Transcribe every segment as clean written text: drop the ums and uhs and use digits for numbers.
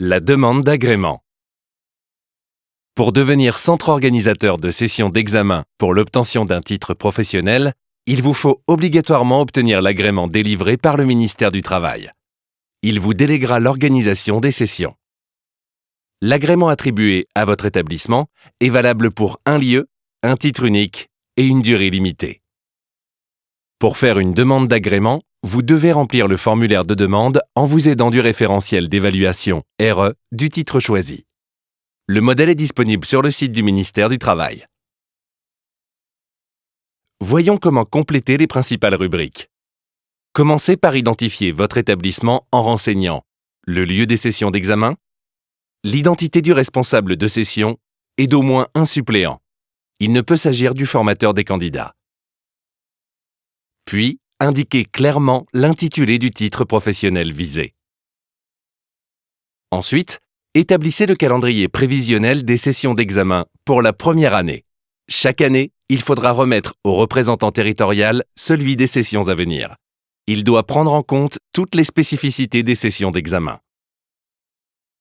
La demande d'agrément. Pour devenir centre organisateur de sessions d'examen pour l'obtention d'un titre professionnel, il vous faut obligatoirement obtenir l'agrément délivré par le ministère du Travail. Il vous déléguera l'organisation des sessions. L'agrément attribué à votre établissement est valable pour un lieu, un titre unique et une durée limitée. Pour faire une demande d'agrément, vous devez remplir le formulaire de demande en vous aidant du référentiel d'évaluation RE du titre choisi. Le modèle est disponible sur le site du ministère du Travail. Voyons comment compléter les principales rubriques. Commencez par identifier votre établissement en renseignant le lieu des sessions d'examen, l'identité du responsable de session et d'au moins un suppléant. Il ne peut s'agir du formateur des candidats. Puis, indiquez clairement l'intitulé du titre professionnel visé. Ensuite, établissez le calendrier prévisionnel des sessions d'examen pour la première année. Chaque année, il faudra remettre au représentant territorial celui des sessions à venir. Il doit prendre en compte toutes les spécificités des sessions d'examen.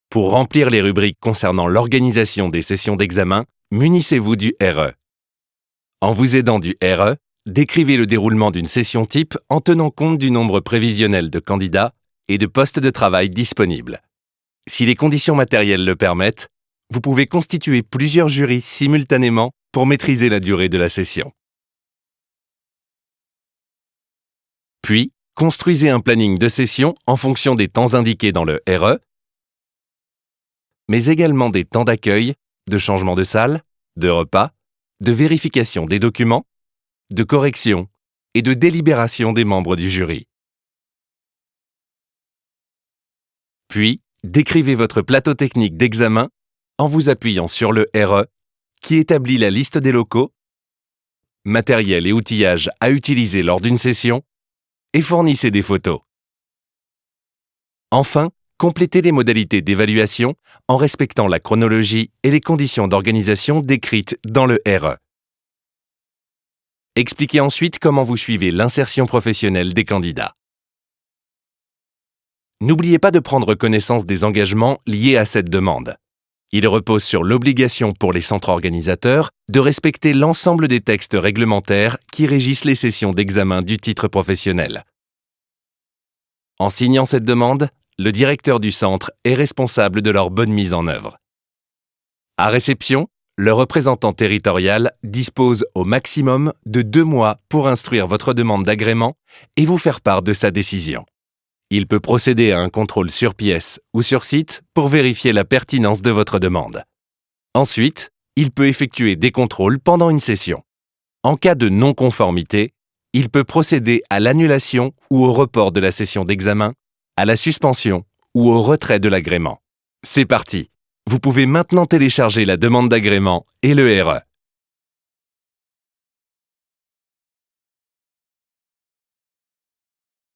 Pour remplir les rubriques concernant l'organisation des sessions d'examen, munissez-vous du RE. En vous aidant du RE, décrivez le déroulement d'une session type en tenant compte du nombre prévisionnel de candidats et de postes de travail disponibles. Si les conditions matérielles le permettent, vous pouvez constituer plusieurs jurys simultanément pour maîtriser la durée de la session. Puis, construisez un planning de session en fonction des temps indiqués dans le RE, mais également des temps d'accueil, de changement de salle, de repas, de vérification des documents, de correction et de délibération des membres du jury. Puis, décrivez votre plateau technique d'examen en vous appuyant sur le RE qui établit la liste des locaux, matériel et outillage à utiliser lors d'une session et fournissez des photos. Enfin, complétez les modalités d'évaluation en respectant la chronologie et les conditions d'organisation décrites dans le RE. Expliquez ensuite comment vous suivez l'insertion professionnelle des candidats. N'oubliez pas de prendre connaissance des engagements liés à cette demande. Il repose sur l'obligation pour les centres organisateurs de respecter l'ensemble des textes réglementaires qui régissent les sessions d'examen du titre professionnel. En signant cette demande, le directeur du centre est responsable de leur bonne mise en œuvre. À réception, le représentant territorial dispose au maximum de 2 mois pour instruire votre demande d'agrément et vous faire part de sa décision. Il peut procéder à un contrôle sur pièce ou sur site pour vérifier la pertinence de votre demande. Ensuite, il peut effectuer des contrôles pendant une session. En cas de non-conformité, il peut procéder à l'annulation ou au report de la session d'examen, à la suspension ou au retrait de l'agrément. C'est parti! Vous pouvez maintenant télécharger la demande d'agrément et le RE.